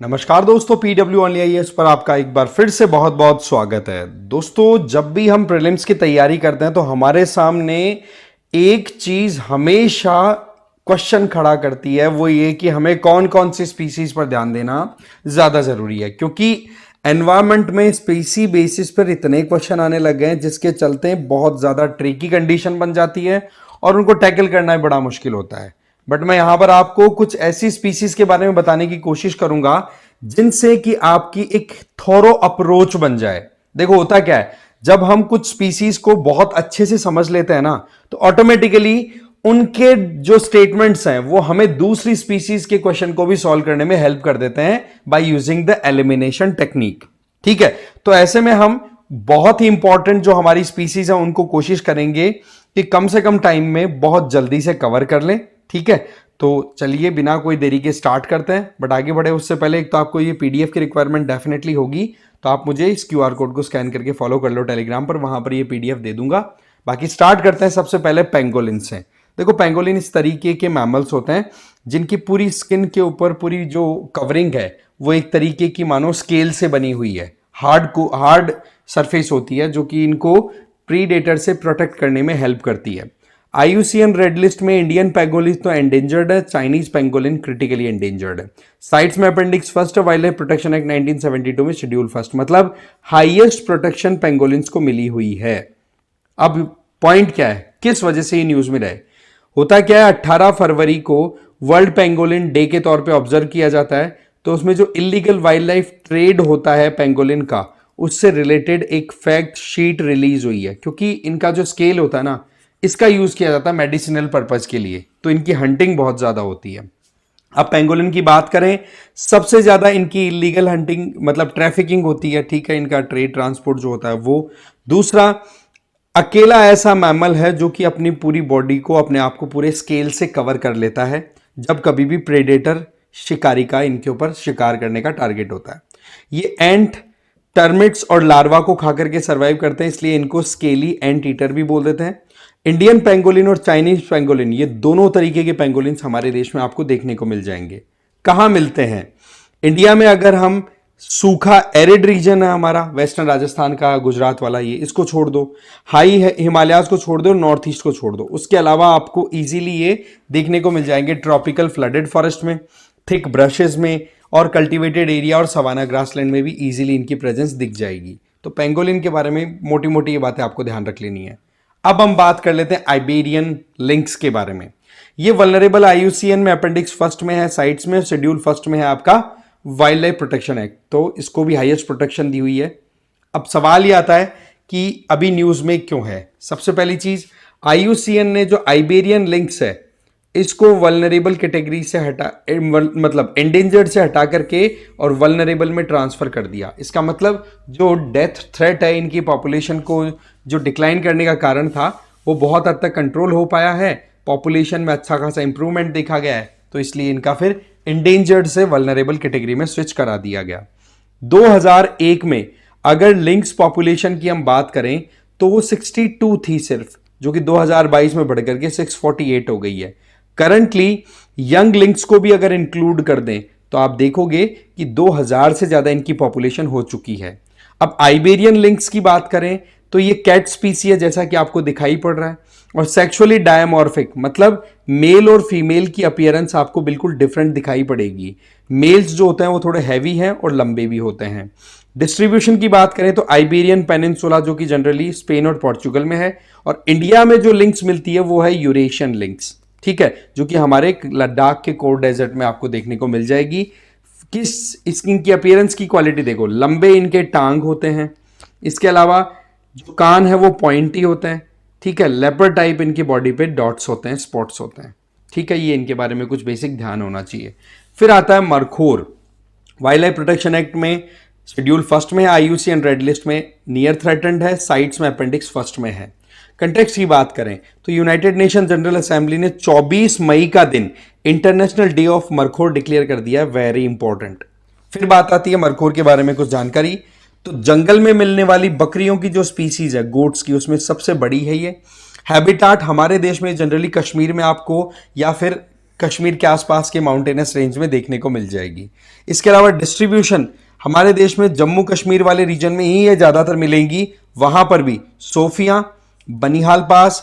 नमस्कार दोस्तों, PW only IAS पर आपका एक बार फिर से बहुत बहुत स्वागत है। दोस्तों, जब भी हम प्रीलिम्स की तैयारी करते हैं तो हमारे सामने एक चीज हमेशा क्वेश्चन खड़ा करती है, वो ये कि हमें कौन कौन सी स्पीसीज पर ध्यान देना ज्यादा जरूरी है। क्योंकि एनवायरमेंट में स्पीसी बेसिस पर इतने क्वेश्चन आने लगे हैं जिसके चलते बहुत ज्यादा ट्रिकी कंडीशन बन जाती है और उनको टैकल करना भी बड़ा मुश्किल होता है। बट मैं यहां पर आपको कुछ ऐसी स्पीसीज के बारे में बताने की कोशिश करूंगा जिनसे कि आपकी एक थोरो अप्रोच बन जाए। देखो, होता क्या है, जब हम कुछ स्पीसीज को बहुत अच्छे से समझ लेते हैं ना, तो ऑटोमेटिकली उनके जो स्टेटमेंट्स हैं वो हमें दूसरी स्पीसीज के क्वेश्चन को भी सॉल्व करने में हेल्प कर देते हैं by using the elimination technique. ठीक है, तो ऐसे में हम बहुत ही इंपॉर्टेंट जो हमारी स्पीसीज है उनको कोशिश करेंगे कि कम से कम टाइम में बहुत जल्दी से कवर कर लें। ठीक है, तो चलिए बिना कोई देरी के स्टार्ट करते हैं। बट आगे बढ़े उससे पहले एक तो आपको ये पीडीएफ की रिक्वायरमेंट डेफिनेटली होगी, तो आप मुझे इस क्यूआर कोड को स्कैन करके फॉलो कर लो टेलीग्राम पर, वहां पर ये पीडीएफ दे दूंगा। बाकी स्टार्ट करते हैं। सबसे पहले पेंगोलिन से। देखो, पेंगोलिन इस तरीके के मैमल्स होते हैं जिनकी पूरी स्किन के ऊपर पूरी जो कवरिंग है वो एक तरीके की मानो स्केल से बनी हुई है। हार्ड सरफेस होती है जो कि इनको प्रीडेटर से प्रोटेक्ट करने में हेल्प करती है। आईयूसीएन रेड लिस्ट में इंडियन पेंगोलिन तो एंडेंजर्ड है, चाइनीज पेंगोलिन क्रिटिकली एंडेंजर्ड है। साइट्स में appendix first wild life protection act 1972 में शेड्यूल फर्स्ट, मतलब हाईएस्ट प्रोटेक्शन पेंगोलिन्स को मिली हुई है। अब पॉइंट क्या है, किस वजह से ये न्यूज में रहे? होता क्या है, 18 फरवरी को वर्ल्ड पेंगोलिन डे के तौर पे ऑब्जर्व किया जाता है। तो उसमें जो इलीगल वाइल्ड लाइफ ट्रेड होता है पेंगोलिन का, उससे रिलेटेड एक फैक्ट शीट रिलीज हुई है। क्योंकि इनका जो स्केल होता है ना, इसका यूज किया जाता है मेडिसिनल पर्पज के लिए, तो इनकी हंटिंग बहुत ज्यादा होती है। अब पेंगोलिन की बात करें, सबसे ज्यादा इनकी इलीगल हंटिंग मतलब ट्रैफिकिंग होती है। ठीक है, इनका ट्रेड ट्रांसपोर्ट जो होता है वो। दूसरा, अकेला ऐसा मैमल है जो कि अपनी पूरी बॉडी को, अपने आप को पूरे स्केल से कवर कर लेता है जब कभी भी प्रेडेटर शिकारी का इनके ऊपर शिकार करने का टारगेट होता है। ये एंट, टर्मिट्स और लार्वा को खाकर के सर्वाइव करते हैं, इसलिए इनको स्केली एंट ईटर भी बोल देते हैं। इंडियन पेंगोलिन और चाइनीज पेंगोलिन, ये दोनों तरीके के पेंगोलिन हमारे देश में आपको देखने को मिल जाएंगे। कहां मिलते हैं? इंडिया में अगर हम सूखा एरिड रीजन है हमारा, वेस्टर्न राजस्थान का, गुजरात वाला, ये इसको छोड़ दो, हाई हिमालयाज को छोड़ दो, नॉर्थ ईस्ट को छोड़ दो, उसके अलावा आपको इजीली ये देखने को मिल जाएंगे ट्रॉपिकल फ्लडेड फॉरेस्ट में, थिक ब्रशेस में, और कल्टीवेटेड एरिया और सवाना ग्रासलैंड में भी इजीली इनकी प्रेजेंस दिख जाएगी। तो पेंगोलिन के बारे में मोटी मोटी ये बातें आपको ध्यान रख लेनी है। अब हम बात कर लेते हैं आइबेरियन लिंक्स के बारे में। ये वल्नरेबल आईयूसीएन में अपेंडिक्स फर्स्ट में है, साइट्स में शेड्यूल फर्स्ट में है आपका वाइल्ड लाइफ प्रोटेक्शन एक्ट, तो इसको भी हाईएस्ट प्रोटेक्शन दी हुई है। अब सवाल ये आता है कि अभी न्यूज में क्यों है। सबसे पहली चीज, आईयूसीएन ने जो आइबेरियन लिंक्स है इसको वल्नरेबल कैटेगरी से हटा, मतलब एंडेंजर्ड से हटा करके और वल्नरेबल में ट्रांसफर कर दिया। इसका मतलब जो डेथ थ्रेट है इनकी पॉपुलेशन को जो डिक्लाइन करने का कारण था वो बहुत हद तक कंट्रोल हो पाया है, पॉपुलेशन में अच्छा खासा इंप्रूवमेंट देखा गया है, तो इसलिए इनका फिर एंडेंजर्ड से वल्नरेबल कैटेगरी में स्विच करा दिया गया। 2001 में अगर लिंक्स पॉपुलेशन की हम बात करें तो वो 62 थी सिर्फ, जो कि 2022 में बढ़कर के 648 हो गई है। करंटली यंग लिंक्स को भी अगर इंक्लूड कर दें तो आप देखोगे कि 2000 से ज्यादा इनकी पॉपुलेशन हो चुकी है। अब आइबेरियन लिंक्स की बात करें तो ये कैट स्पीसी है, जैसा कि आपको दिखाई पड़ रहा है, और सेक्सुअली डायमॉर्फिक, मतलब मेल और फीमेल की अपीयरेंस आपको बिल्कुल डिफरेंट दिखाई पड़ेगी। मेल्स जो होते हैं वो थोड़े हैवी हैं और लंबे भी होते हैं। डिस्ट्रीब्यूशन की बात करें तो आइबेरियन पेनिनसुला, जो कि जनरली स्पेन और पोर्चुगल में है, और इंडिया में जो लिंक्स मिलती है वो है यूरेशियन लिंक्स। ठीक है, जो कि हमारे लद्दाख के कोर डेजर्ट में आपको देखने को मिल जाएगी। इनकी अपीयरेंस की क्वालिटी देखो, लंबे इनके टांग होते हैं, इसके अलावा जो कान है वो पॉइंटी होते हैं। ठीक है, लेपर्ड टाइप इनकी बॉडी पे डॉट्स होते हैं, स्पॉट्स होते हैं। ठीक है, ये इनके बारे में कुछ बेसिक ध्यान होना चाहिए। फिर आता है मरखोर। वाइल्ड लाइफ प्रोटेक्शन एक्ट में शेड्यूल फर्स्ट में है, आईयूसीएन रेड लिस्ट में नियर थ्रेटेंड है, साइट्स में अपेंडिक्स फर्स्ट में है। कंटेक्स्ट की बात करें तो यूनाइटेड नेशन जनरल असेंबली ने 24 मई का दिन इंटरनेशनल डे ऑफ मरखोर डिक्लेयर कर दिया, वेरी इंपॉर्टेंट। फिर बात आती है मरखोर के बारे में कुछ जानकारी। तो जंगल में मिलने वाली बकरियों की जो स्पीसीज है गोट्स की, उसमें सबसे बड़ी है ये। हैबिटाट हमारे देश में जनरली कश्मीर में आपको, या फिर कश्मीर के आसपास के माउंटेनस रेंज में देखने को मिल जाएगी। इसके अलावा डिस्ट्रीब्यूशन हमारे देश में जम्मू कश्मीर वाले रीजन में ही ये ज़्यादातर मिलेंगी। वहां पर भी सोफिया, बनिहाल पास,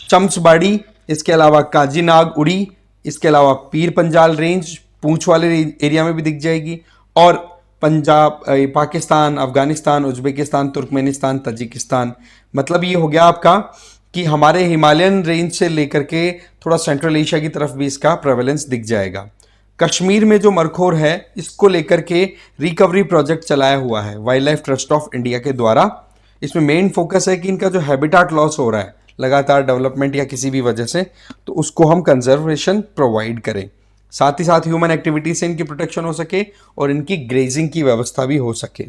शम्सबाड़ी, इसके अलावा काजीनाग उड़ी, इसके अलावा पीर पंजाल रेंज पूंछ वाले एरिया में भी दिख जाएगी। और Punjab, Pakistan, Afghanistan, Uzbekistan, Turkmenistan, Tajikistan, मतलब ये हो गया आपका कि हमारे हिमालयन रेंज से लेकर के थोड़ा सेंट्रल एशिया की तरफ भी इसका प्रेवलेंस दिख जाएगा। कश्मीर में जो मरखोर है इसको लेकर के रिकवरी प्रोजेक्ट चलाया हुआ है wild life trust of India के द्वारा। इसमें मेन फोकस है कि इनका जो हैबिटाट लॉस हो रहा है लगातार डेवलपमेंट या किसी भी वजह से, तो उसको हम कंजर्वेशन प्रोवाइड करें, साथ ही साथ ह्यूमन एक्टिविटी से इनकी प्रोटेक्शन हो सके और इनकी ग्रेजिंग की व्यवस्था भी हो सके।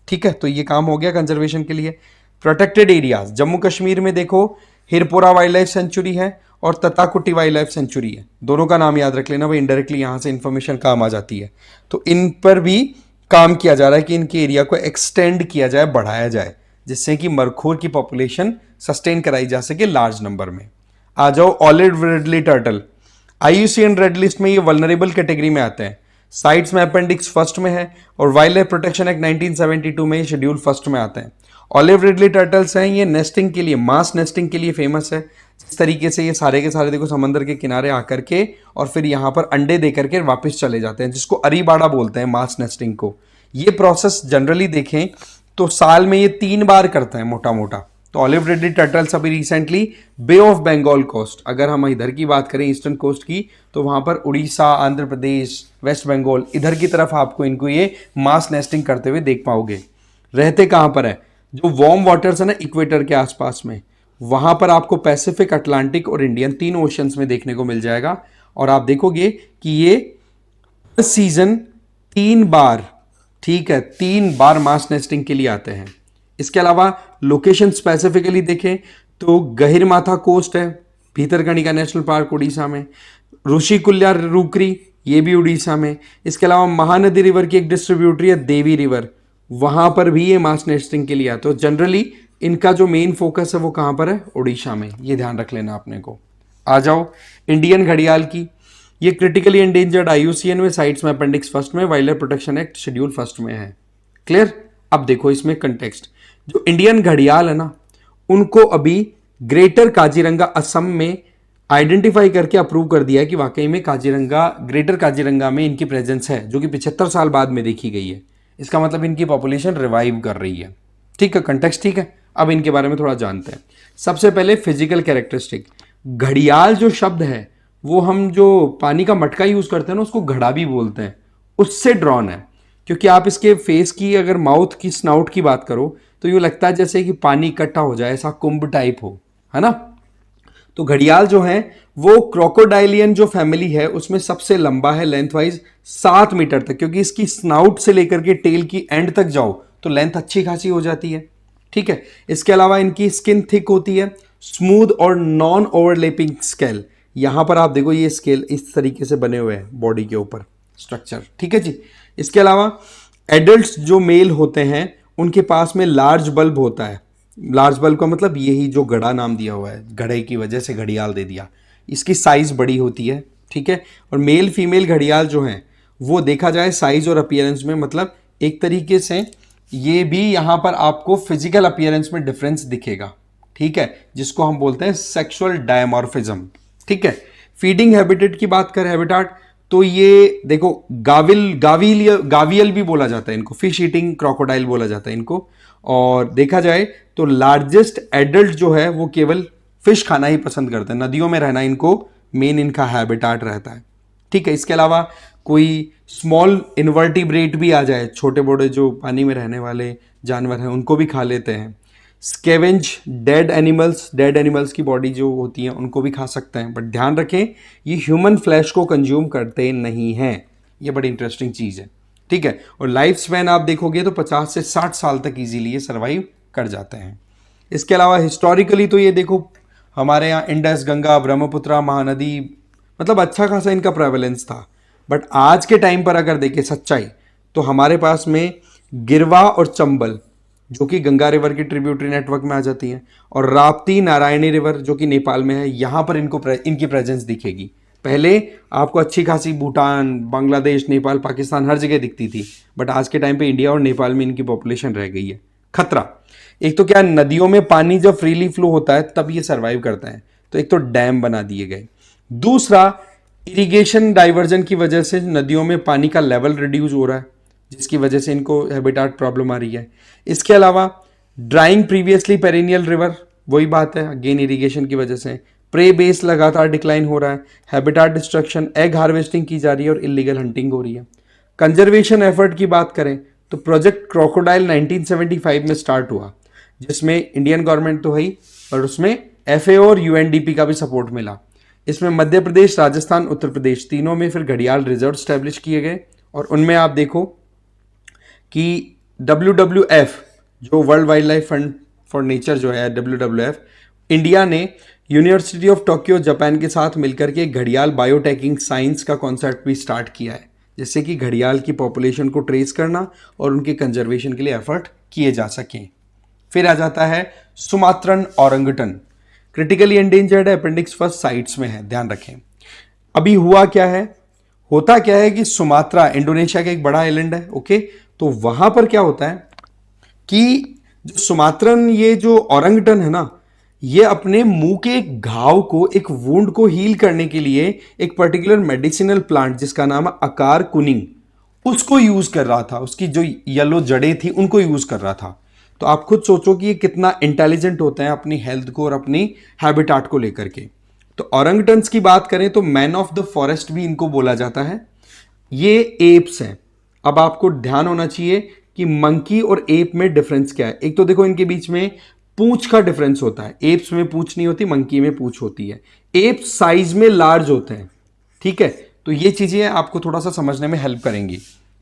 ठीक है, तो ये काम हो गया कंजर्वेशन के लिए। प्रोटेक्टेड एरियाज जम्मू कश्मीर में देखो हिरपोरा वाइल्ड लाइफ सेंचुरी है और तताकुटी वाइल्ड लाइफ सेंचुरी है। दोनों का नाम याद रख लेना भाई, इनडायरेक्टली यहाँ से इंफॉर्मेशन काम आ जाती है। तो इन पर भी काम किया जा रहा है कि इनके एरिया को एक्सटेंड किया जाए, बढ़ाया जाए, जिससे कि मरखोर की पॉपुलेशन सस्टेन कराई जा सके लार्ज नंबर में। आ जाओ olive ridley turtle, IUCN red list में ये वल्नरेबल कैटेगरी में आते हैं। साइट्स में अपेंडिक्स फर्स्ट में है और वाइल्ड लाइफ प्रोटेक्शन एक्ट 1972 में शेड्यूल फर्स्ट में आते हैं। ऑलिव रिडली टर्टल्स हैं, ये नेस्टिंग के लिए, मास नेस्टिंग के लिए फेमस है। इस तरीके से ये सारे के सारे देखो समंदर के किनारे आकर के और फिर यहाँ पर अंडे दे करके वापस चले जाते हैं, जिसको अरीबाड़ा बोलते हैं मास नेस्टिंग को। ये प्रोसेस जनरली देखें तो साल में ये 3 बार करते हैं मोटा मोटा। तो ऑलिव रिडली टर्टल्स अभी recently Bay of Bengal coast, अगर हम इधर की बात करें ईस्टर्न कोस्ट की, तो वहां पर उड़ीसा, आंध्र प्रदेश, वेस्ट बंगाल, इधर की तरफ आपको इनको ये मास नेस्टिंग करते हुए देख पाओगे। रहते कहां पर है, जो वार्म वाटर्स है ना इक्वेटर के आसपास में, वहां पर आपको पैसिफिक, अटलांटिक और इंडियन तीन ओशंस में देखने को मिल जाएगा। और आप देखोगे कि ये सीजन 3 बार, ठीक है, 3 बार मास नेस्टिंग के लिए आते हैं। इसके अलावा लोकेशन स्पेसिफिकली देखें तो गहिरमाथा कोस्ट है, भीतरकनिका नेशनल पार्क उड़ीसा में, ऋषिकुल्या रूकरी ये भी उड़ीसा में। इसके अलावा महानदी रिवर की एक डिस्ट्रीब्यूटरी है देवी रिवर, वहां पर भी ये मास नेस्टिंग के लिए आते हैं। तो जनरली इनका जो मेन फोकस है वो कहां पर है, उड़ीसा में, ये ध्यान रख लेना आपने को। आ जाओ इंडियन घड़ियाल की, ये क्रिटिकली एंडेंजर्ड IUCN में साइट्स में अपेंडिक्स फर्स्ट में, wild life protection act schedule first में है। क्लियर। अब देखो इसमें कंटेक्स्ट, जो इंडियन घड़ियाल है ना, उनको अभी ग्रेटर काजीरंगा असम में आइडेंटिफाई करके अप्रूव कर दिया है कि वाकई में काजीरंगा, ग्रेटर काजीरंगा में इनकी प्रेजेंस है, जो कि 75 साल बाद में देखी गई है। इसका मतलब इनकी पॉपुलेशन रिवाइव कर रही है। ठीक है, कंटेक्स्ट ठीक है। अब इनके बारे में थोड़ा जानते हैं। सबसे पहले फिजिकल कैरेक्टरिस्टिक, घड़ियाल जो शब्द है वो हम जो पानी का मटका यूज करते हैं ना, उसको घड़ा भी बोलते हैं, उससे ड्रॉन है। क्योंकि आप इसके फेस की, अगर माउथ की, स्नाउट की बात करो तो यूँ लगता है जैसे कि पानी इकट्ठा हो जाए, ऐसा कुंभ टाइप हो, है ना। तो घड़ियाल जो है वो क्रोकोडाइलियन जो फैमिली है उसमें सबसे लंबा है, लेंथ वाइज 7 मीटर तक, क्योंकि इसकी स्नाउट से लेकर के टेल की एंड तक जाओ तो लेंथ अच्छी खासी हो जाती है। ठीक है, इसके अलावा इनकी स्किन थिक होती है, स्मूथ और नॉन ओवरलैपिंग स्केल। यहां पर आप देखो ये स्केल इस तरीके से बने हुए हैं बॉडी के ऊपर स्ट्रक्चर। ठीक है जी। इसके अलावा एडल्ट्स जो मेल होते हैं उनके पास में लार्ज बल्ब होता है। लार्ज बल्ब का मतलब यही जो घड़ा नाम दिया हुआ है, घड़े की वजह से घड़ियाल दे दिया। इसकी साइज बड़ी होती है। ठीक है, और मेल फीमेल घड़ियाल जो हैं वो देखा जाए साइज और अपीयरेंस में, मतलब एक तरीके से ये भी यहां पर आपको फिजिकल अपीयरेंस में डिफरेंस दिखेगा। ठीक है, जिसको हम बोलते हैं सेक्सुअल डायमॉर्फिज्म। ठीक है, फीडिंग हैबिटेट की बात करें, हैबिटाट, तो ये देखो गावियल भी बोला जाता है इनको, फिश ईटिंग क्रोकोडाइल बोला जाता है इनको। और देखा जाए तो लार्जेस्ट एडल्ट जो है वो केवल फिश खाना ही पसंद करते हैं, नदियों में रहना इनको मेन इनका हैबिटाट रहता है। ठीक है, इसके अलावा कोई स्मॉल इन्वर्टिब्रेट भी आ जाए, छोटे बड़े जो पानी में रहने वाले जानवर हैं उनको भी खा लेते हैं। स्केवेंज डेड एनिमल्स की बॉडी जो होती है उनको भी खा सकते हैं, बट ध्यान रखें ये ह्यूमन फ्लैश को कंज्यूम करते नहीं हैं। ये बड़ी इंटरेस्टिंग चीज़ है। ठीक है, और लाइफ स्पैन आप देखोगे तो 50 से 60 साल तक इजीली ये सर्वाइव कर जाते हैं। इसके अलावा हिस्टोरिकली तो ये देखो हमारे यहाँ इंडस, गंगा, ब्रह्मपुत्रा, महानदी, मतलब अच्छा खासा इनका प्रेवलेंस था। बट आज के टाइम पर अगर देखें सच्चाई, तो हमारे पास में गिरवा और चंबल जो कि गंगा रिवर के ट्रिब्यूटरी नेटवर्क में आ जाती हैं, और राप्ती नारायणी रिवर जो कि नेपाल में है, यहाँ पर इनकी प्रेजेंस दिखेगी। पहले आपको अच्छी खासी भूटान, बांग्लादेश, नेपाल, पाकिस्तान हर जगह दिखती थी, बट आज के टाइम पे इंडिया और नेपाल में इनकी पॉपुलेशन रह गई है। खतरा, एक तो क्या, नदियों में पानी जब फ्रीली फ्लो होता है तब ये सर्वाइव करता है, तो एक तो डैम बना दिए गए। दूसरा, इरिगेशन डाइवर्जन की वजह से नदियों में पानी का लेवल रिड्यूस हो रहा है, जिसकी वजह से इनको हैबिटाट प्रॉब्लम आ रही है। इसके अलावा ड्राइंग प्रीवियसली पेरिनियल रिवर, वही बात है, अगेन इरिगेशन की वजह से। प्रे बेस लगातार डिक्लाइन हो रहा है, हैबिटाट डिस्ट्रक्शन, एग हार्वेस्टिंग की जा रही है और इलीगल हंटिंग हो रही है। कंजर्वेशन एफर्ट की बात करें तो प्रोजेक्ट क्रोकोडाइल 1975 में स्टार्ट हुआ, जिसमें इंडियन गवर्नमेंट तो है ही, और उसमें एफएओ और यूएनडीपी का भी सपोर्ट मिला। इसमें मध्य प्रदेश, राजस्थान, उत्तर प्रदेश तीनों में फिर घड़ियाल रिजर्व स्टैब्लिश किए गए, और उनमें आप देखो कि WWF जो world wild life fund for nature जो है WWF, इंडिया ने यूनिवर्सिटी ऑफ टोक्यो जापान के साथ मिलकर के घड़ियाल बायोटेकिंग साइंस का कॉन्सेप्ट भी स्टार्ट किया है, जिससे कि घड़ियाल की पॉपुलेशन को ट्रेस करना और उनके कंजर्वेशन के लिए एफर्ट किए जा सकें। फिर आ जाता है सुमात्रन ओरंगटन, क्रिटिकली एंडेंजर्ड है, अपेंडिक्स फर्स्ट साइट्स में है, ध्यान रखें। अभी हुआ क्या है, होता क्या है कि सुमात्रा इंडोनेशिया का एक बड़ा आइलैंड है, ओके, तो वहां पर क्या होता है कि जो सुमात्रन, ये जो ओरंगटन है ना, ये अपने मुंह के एक घाव को, एक वुंड को हील करने के लिए एक पर्टिकुलर मेडिसिनल प्लांट जिसका नाम है अकार कुनिंग, उसको यूज कर रहा था। उसकी जो येलो जड़ें थी उनको यूज कर रहा था। तो आप खुद सोचो कि ये कितना इंटेलिजेंट होता है अपनी हेल्थ को और अपनी हैबिटाट को लेकर के। तो ओरंगटन्स की बात करें तो मैन ऑफ द फॉरेस्ट भी इनको बोला जाता है। ये एप्स हैं। अब आपको ध्यान होना चाहिए कि मंकी और एप में डिफरेंस क्या है। एक तो देखो इनके बीच में पूंछ का डिफरेंस होता है, एप्स में पूंछ नहीं होती, मंकी में पूंछ होती है। एप साइज में लार्ज होते हैं, ठीक है, तो ये चीजें आपको थोड़ा सा समझने में हेल्प करेंगी।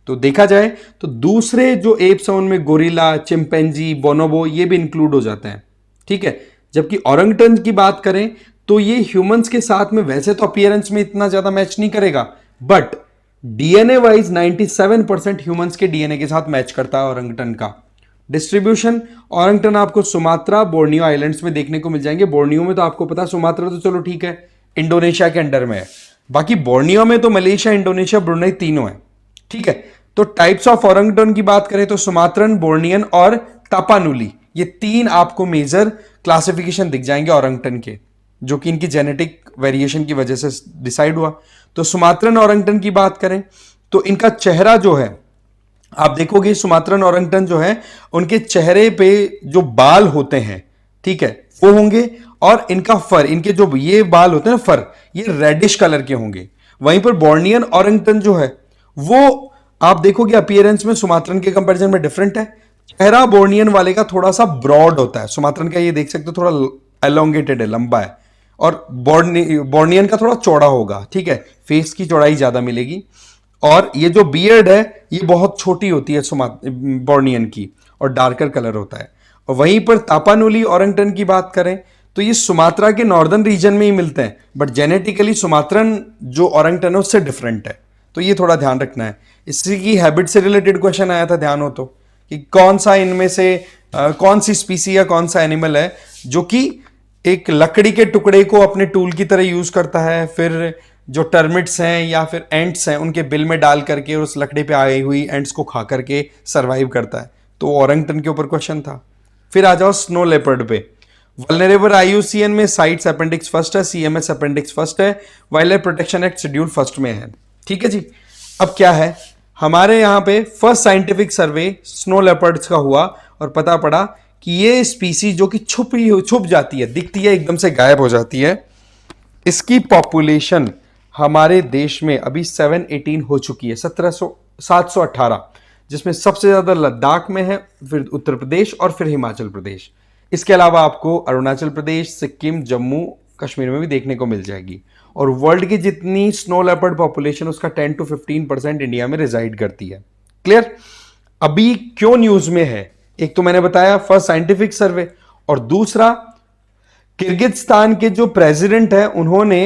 तो देखा जाए तो दूसरे जो एप्स हैं उनमें गोरिल्ला, चिंपैंजी, बोनोबो ये भी इंक्लूड हो जाते हैं, ठीक है। जबकि ओरंगटन की बात करें तो ये ह्यूमंस के साथ में वैसे तो अपीयरेंस में इतना ज्यादा मैच नहीं करेगा, बट डीएनए वाइज 97% ह्यूमंस के डीएनए के साथ मैच करता है ओरंगटन का। डिस्ट्रीब्यूशन, ओरंगटन आपको सुमात्रा, बोर्नियो आइलैंड्स में देखने को मिल जाएंगे। बोर्नियो में तो आपको पता, सुमात्रा तो चलो ठीक है इंडोनेशिया के अंडर में है, बाकी बोर्नियो में तो मलेशिया, इंडोनेशिया, ब्रुनेई तीनों है, ठीक है। तो टाइप्स ऑफ ओरंगटन की बात करें तो सुमात्रन, बोर्नियन और तापानुली, ये तीन आपको मेजर क्लासिफिकेशन दिख जाएंगे ओरंगटन के, जो कि इनकी जेनेटिक वेरिएशन की वजह से डिसाइड हुआ। तो सुमात्रन ओरंगटन की बात करें तो इनका चेहरा जो है, आप देखोगे सुमात्रन ओरंगटन जो है उनके चेहरे पे जो बाल होते हैं, ठीक है, वो होंगे, और इनका फर, इनके जो ये बाल होते हैं ना फर, ये रेडिश कलर के होंगे। वहीं पर बोर्नियन ओरंगटन जो है वो आप देखोगे अपीयरेंस में सुमात्रन के कंपैरिजन में डिफरेंट है। चेहरा बोर्नियन वाले का थोड़ा सा ब्रॉड होता है, सुमात्रन का ये देख सकते हो थोड़ा एलोंगेटेड है, लंबा है, और बोर्नियन का थोड़ा चौड़ा होगा, ठीक है, फेस की चौड़ाई ज्यादा मिलेगी। और ये जो बियर्ड है ये बहुत छोटी होती है बोर्नियन की, और डार्कर कलर होता है। और वहीं पर तापानुली ओरंगटन की बात करें तो ये सुमात्रा के नॉर्दर्न रीजन में ही मिलते हैं, बट जेनेटिकली सुमात्रन जो ओरंगटन है उससे डिफरेंट है, तो ये थोड़ा ध्यान रखना है। इसी की हैबिट से रिलेटेड क्वेश्चन आया था, ध्यान हो तो, कि कौन सा इनमें से कौन सी स्पीसी या कौन सा एनिमल है जो कि एक लकड़ी के टुकड़े को अपने टूल की तरह यूज करता है, फिर जो टर्मिट्स हैं या फिर एंट्स हैं उनके बिल में डाल करके उस लकड़ी पे आई हुई एंट्स को खा करके सरवाइव करता है, तो ओरंगटन के ऊपर क्वेश्चन था। फिर आ जाओ स्नो लेपर्ड पे। वल्नरेबल आईयूसीएन में साइट्स अपेंडिक्स फर्स्ट है, सीएमएस अपेंडिक्स फर्स्ट है, wild life protection act schedule first में है, ठीक है जी। अब क्या है, हमारे यहाँ पे फर्स्ट साइंटिफिक सर्वे स्नो लेपर्ड्स का हुआ और पता पड़ा कि ये स्पीसी जो कि छुप जाती है, दिखती है एकदम से गायब हो जाती है, इसकी पॉपुलेशन हमारे देश में अभी 718 हो चुकी है, 718, जिसमें सबसे ज्यादा लद्दाख में है, फिर उत्तर प्रदेश और फिर हिमाचल प्रदेश। इसके अलावा आपको अरुणाचल प्रदेश, सिक्किम, जम्मू कश्मीर में भी देखने को मिल जाएगी। और वर्ल्ड की जितनी स्नो लेपर्ड पॉपुलेशन उसका 10 to 15% इंडिया में रिजाइड करती है। क्लियर? अभी क्यों न्यूज में है, एक तो मैंने बताया फर्स्ट साइंटिफिक सर्वे, और दूसरा किर्गिस्तान के जो प्रेसिडेंट है उन्होंने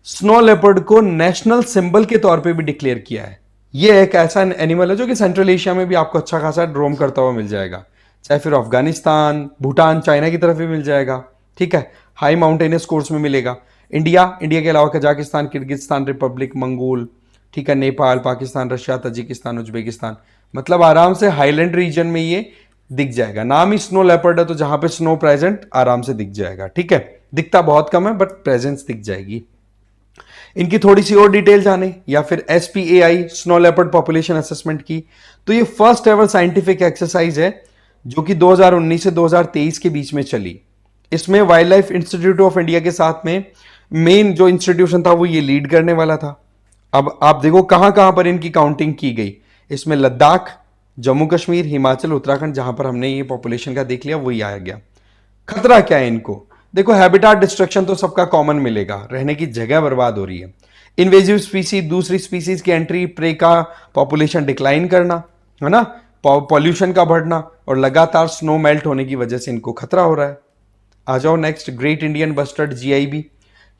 स्नो लेपर्ड को नेशनल सिंबल के तौर पे भी डिक्लेयर किया है। यह एक ऐसा एनिमल है जो कि सेंट्रल एशिया में भी आपको अच्छा खासा रोम करता हुआ मिल जाएगा। चाहे फिर अफगानिस्तान, भूटान, चाइना की तरफ भी मिल जाएगा। ठीक है, हाई माउंटेनियस कोर्स में मिलेगा। इंडिया के अलावा कजाकिस्तान, किर्गिस्तान रिपब्लिक, मंगोल, ठीक है, Nepal, Pakistan, Russia, Tajikistan, Uzbekistan, मतलब आराम से हाईलैंड रीजन में ये दिख जाएगा। नाम ही स्नो लेपर्ड है तो जहां पे स्नो प्रेजेंट आराम से दिख जाएगा। ठीक है, दिखता बहुत कम है बट प्रेजेंस दिख जाएगी। इनकी थोड़ी सी और डिटेल जाने, या फिर SPAI, snow leopard population assessment की, तो ये फर्स्ट एवर साइंटिफिक एक्सरसाइज है जो कि 2019 से 2023 के बीच में चली। इसमें wild life institute of India के साथ में मेन जो इंस्टीट्यूशन था वो ये लीड करने वाला था। अब आप देखो कहां कहां पर इनकी काउंटिंग की गई। इसमें लद्दाख, जम्मू कश्मीर, हिमाचल, उत्तराखंड, जहां पर हमने ये पॉपुलेशन का देख लिया वही आया गया। खतरा क्या है इनको? देखो, हैबिटाट डिस्ट्रक्शन तो सबका कॉमन मिलेगा, रहने की जगह बर्बाद हो रही है। इन्वेजिव स्पीसीज, दूसरी स्पीसीज की एंट्री, प्रे का पॉपुलेशन डिक्लाइन करना, है ना, पॉल्यूशन का बढ़ना, और लगातार स्नो मेल्ट होने की वजह से इनको खतरा हो रहा है। आ जाओ next, great Indian bustard GIB।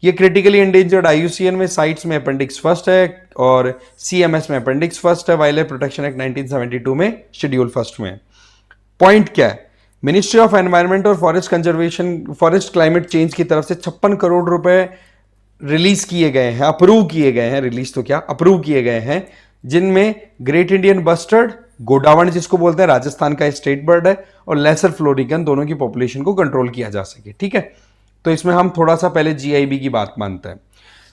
ये क्रिटिकली एंडेंजर्ड IUCN में साइट्स में अपेंडिक्स फर्स्ट है और CMS में अपेंडिक्स फर्स्ट है। वाइल्ड लाइफ प्रोटेक्शन एक्ट 1972 में शेड्यूल फर्स्ट में। पॉइंट क्या है? मिनिस्ट्री ऑफ एनवायरमेंट और forest conservation, forest climate change की तरफ से 56 करोड़ रुपए रिलीज किए गए हैं, अप्रूव किए गए हैं, रिलीज तो क्या, अप्रूव किए गए हैं, जिनमें ग्रेट इंडियन बस्टर्ड, गोडावण जिसको बोलते हैं, राजस्थान का स्टेट बर्ड है, और लेसर फ्लोरिकन, दोनों की पॉपुलेशन को कंट्रोल किया जा सके। ठीक है, तो इसमें हम थोड़ा सा पहले GIB की बात मानते हैं।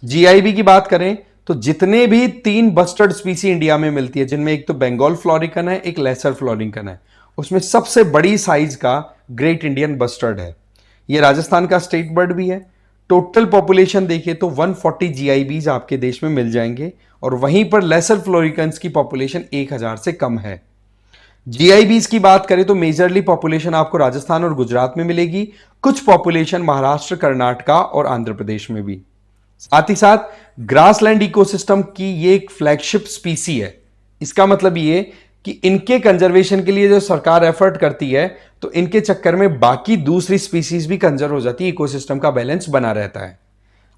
GIB की बात करें तो जितने भी 3 बस्टर्ड स्पीसी इंडिया में मिलती है, जिनमें एक तो बंगाल फ्लोरिकन है, एक लेसर फ्लोरिकन है, उसमें सबसे बड़ी साइज का ग्रेट इंडियन बस्टर्ड है। यह राजस्थान का स्टेट बर्ड भी है। टोटल पॉपुलेशन देखिए तो 140 GIBs आपके देश में मिल जाएंगे, और वहीं पर लेसर फ्लोरिकन्स की पॉपुलेशन 1000 से कम है। GIBs की बात करें तो मेजरली पॉपुलेशन आपको राजस्थान और गुजरात में मिलेगी, कुछ पॉपुलेशन महाराष्ट्र, कर्नाटका और आंध्र प्रदेश में भी। साथ ही साथ ग्रासलैंड इकोसिस्टम की ये एक फ्लैगशिप स्पीसी है। इसका मतलब ये कि इनके कंजर्वेशन के लिए जो सरकार एफर्ट करती है, तो इनके चक्कर में बाकी दूसरी स्पीसीज भी कंजर्व हो जाती है, इकोसिस्टम का बैलेंस बना रहता है।